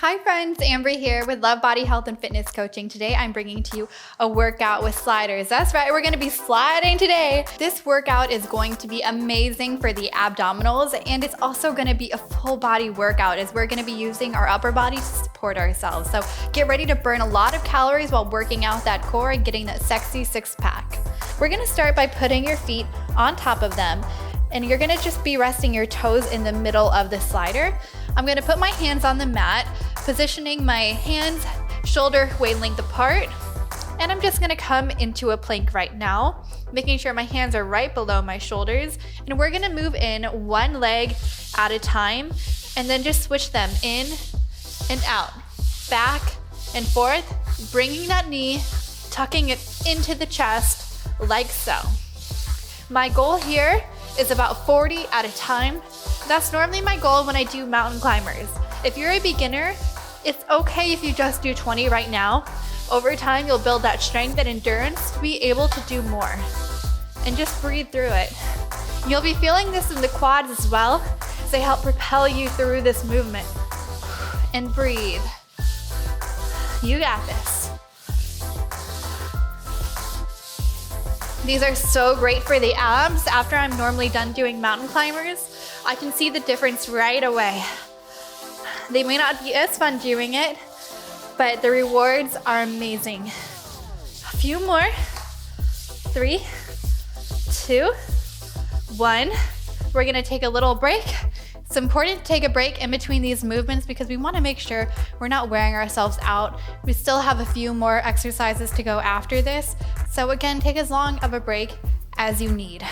Hi friends, Ambree here with Love Body Health and Fitness Coaching. Today I'm bringing to you a workout with sliders. That's right, we're gonna be sliding today. This workout is going to be amazing for the abdominals, and it's also gonna be a full body workout as we're gonna be using our upper body to support ourselves. So get ready to burn a lot of calories while working out that core and getting that sexy six-pack. We're gonna start by putting your feet on top of them, and you're gonna just be resting your toes in the middle of the slider. I'm gonna put my hands on the mat, positioning my hands shoulder weight length apart, and I'm just gonna come into a plank right now, making sure my hands are right below my shoulders, and we're gonna move in one leg at a time, and then just switch them in and out, back and forth, bringing that knee, tucking it into the chest like so. My goal here is about 40 at a time. That's normally my goal when I do mountain climbers. If you're a beginner, it's okay if you just do 20 right now. Over time, you'll build that strength and endurance to be able to do more. And just breathe through it. You'll be feeling this in the quads as well, as they help propel you through this movement. And breathe. You got this. These are so great for the abs. After I'm normally done doing mountain climbers, I can see the difference right away. They may not be as fun doing it, but the rewards are amazing. A few more. 3, 2, 1. We're gonna take a little break. It's important to take a break in between these movements because we wanna make sure we're not wearing ourselves out. We still have a few more exercises to go after this. So again, take as long of a break as you need.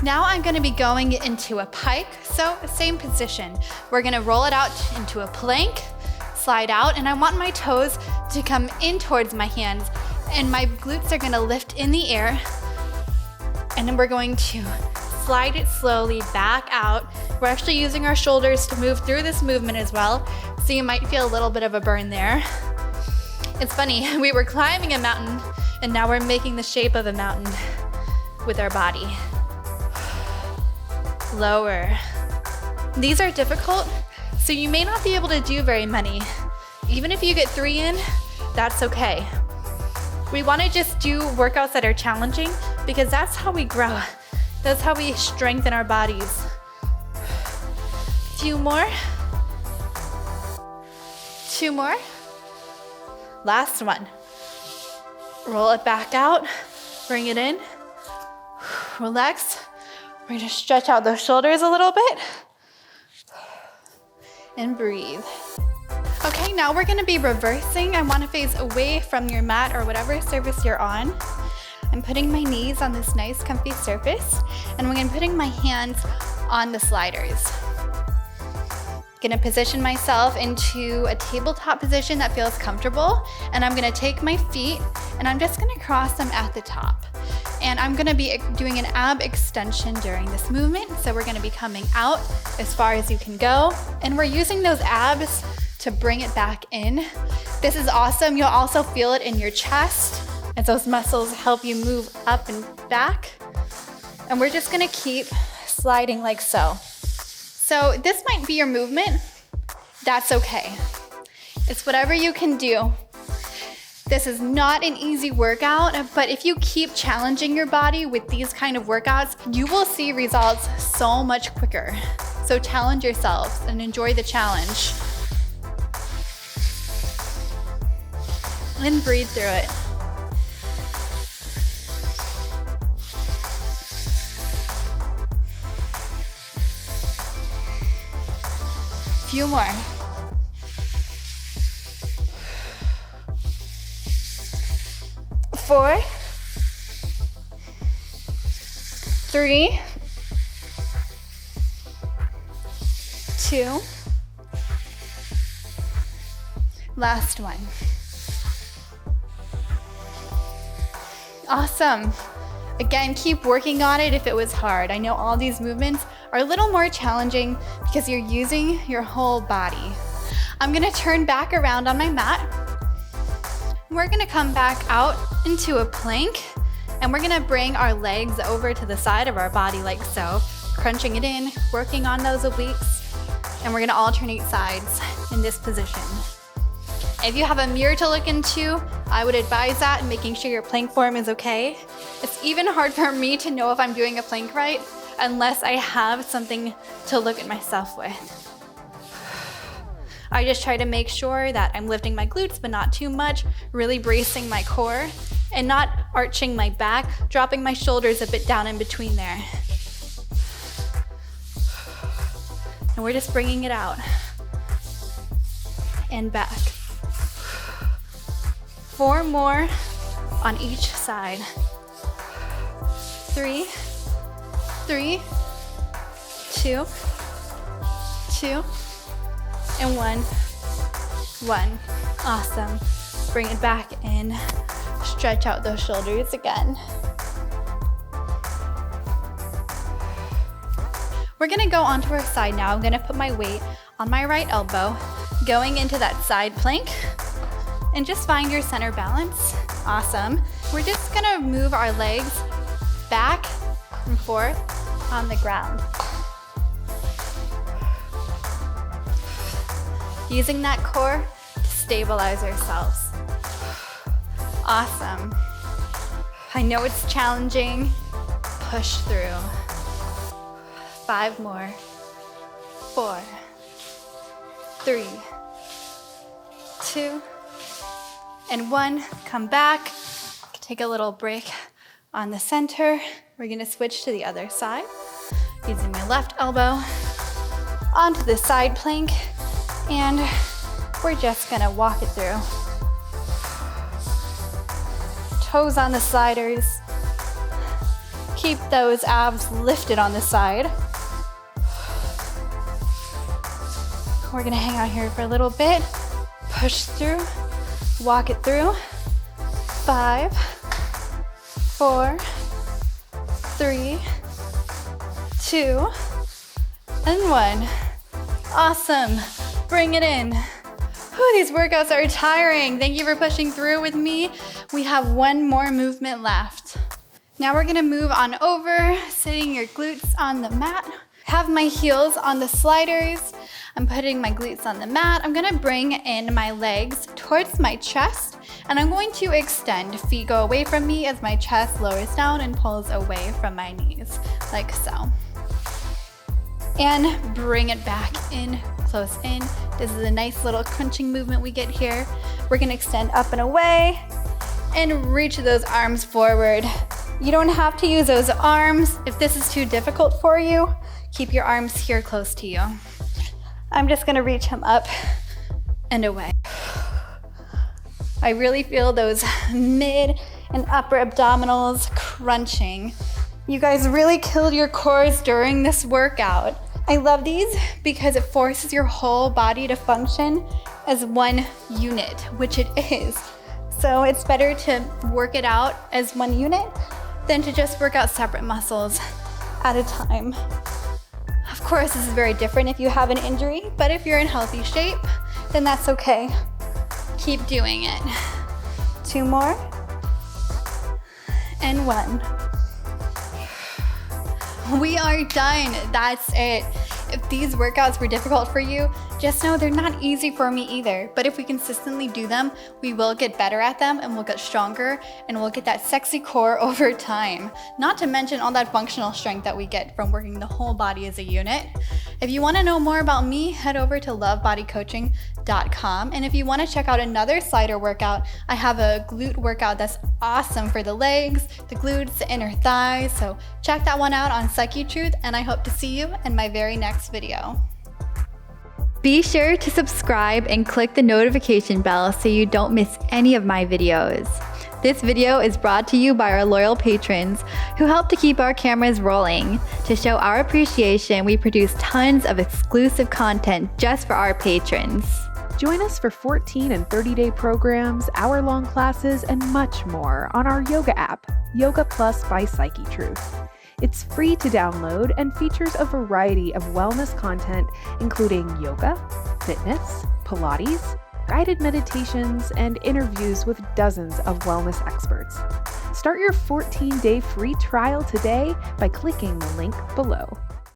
Now I'm gonna be going into a pike, so same position. We're gonna roll it out into a plank, slide out, and I want my toes to come in towards my hands, and my glutes are gonna lift in the air, and then we're going to slide it slowly back out. We're actually using our shoulders to move through this movement as well, so you might feel a little bit of a burn there. It's funny, we were climbing a mountain, and now we're making the shape of a mountain with our body. Lower. These are difficult, so you may not be able to do very many. Even if you get 3 in, that's okay. We want to just do workouts that are challenging because that's how we grow. That's how we strengthen our bodies. Few more. 2 more. Last one. Roll it back out, bring it in, relax. We're gonna stretch out those shoulders a little bit and breathe. Okay, now we're gonna be reversing. I wanna face away from your mat or whatever surface you're on. I'm putting my knees on this nice comfy surface, and I'm gonna be putting my hands on the sliders. Gonna position myself into a tabletop position that feels comfortable, and I'm gonna take my feet and I'm just gonna cross them at the top. And I'm gonna be doing an ab extension during this movement. So we're gonna be coming out as far as you can go, and we're using those abs to bring it back in. This is awesome. You'll also feel it in your chest as those muscles help you move up and back. And we're just gonna keep sliding like so. So this might be your movement. That's okay. It's whatever you can do. This is not an easy workout, but if you keep challenging your body with these kind of workouts, you will see results so much quicker. So challenge yourselves and enjoy the challenge. And breathe through it. Few more. 4, 3, 2, last one. Awesome. Again, keep working on it if it was hard. I know all these movements are a little more challenging because you're using your whole body. I'm gonna turn back around on my mat. We're gonna come back out into a plank, and we're gonna bring our legs over to the side of our body like so, crunching it in, working on those obliques, and we're gonna alternate sides in this position. If you have a mirror to look into, I would advise that, and making sure your plank form is okay. It's even hard for me to know if I'm doing a plank right unless I have something to look at myself with. I just try to make sure that I'm lifting my glutes, but not too much, really bracing my core and not arching my back, dropping my shoulders a bit down in between there. And we're just bringing it out and back. 4 more on each side. 3, 3, 2, 2, and 1, 1. Awesome. Bring it back in. Stretch out those shoulders again. We're gonna go onto our side now. I'm gonna put my weight on my right elbow, going into that side plank, and just find your center balance. Awesome. We're just gonna move our legs back and forth on the ground. Using that core to stabilize ourselves. Awesome. I know it's challenging. Push through. 5 more. 4, 3, 2, and 1. Come back. Take a little break on the center. We're gonna switch to the other side. Using my left elbow onto the side plank, and we're just gonna walk it through. Toes on the sliders. Keep those abs lifted on the side. We're gonna hang out here for a little bit. Push through, walk it through. 5, 4, 3, 2, and 1. Awesome. Bring it in. Whew, these workouts are tiring. Thank you for pushing through with me. We have 1 more movement left. Now we're gonna move on over, sitting your glutes on the mat. Have my heels on the sliders. I'm putting my glutes on the mat. I'm gonna bring in my legs towards my chest, and I'm going to extend. Feet go away from me as my chest lowers down and pulls away from my knees, like so. And bring it back in, close in. This is a nice little crunching movement we get here. We're gonna extend up and away and reach those arms forward. You don't have to use those arms. If this is too difficult for you, keep your arms here close to you. I'm just gonna reach them up and away. I really feel those mid and upper abdominals crunching. You guys really killed your cores during this workout. I love these because it forces your whole body to function as one unit, which it is. So it's better to work it out as one unit than to just work out separate muscles at a time. Of course, this is very different if you have an injury, but if you're in healthy shape, then that's okay. Keep doing it. 2 more, and 1. We are done. That's it. If these workouts were difficult for you, just know they're not easy for me either. But if we consistently do them, we will get better at them, and we'll get stronger, and we'll get that sexy core over time. Not to mention all that functional strength that we get from working the whole body as a unit. If you want to know more about me, head over to lovebodycoaching.com. And if you want to check out another slider workout, I have a glute workout that's awesome for the legs, the glutes, the inner thighs. So check that one out on Psychetruth, and I hope to see you in my very next video. Be sure to subscribe and click the notification bell so you don't miss any of my videos. This video is brought to you by our loyal patrons who help to keep our cameras rolling. To show our appreciation, we produce tons of exclusive content just for our patrons. Join us for 14 and 30-day programs, hour-long classes, and much more on our yoga app, Yoga Plus by Psychetruth. It's free to download and features a variety of wellness content, including yoga, fitness, Pilates, guided meditations, and interviews with dozens of wellness experts. Start your 14-day free trial today by clicking the link below.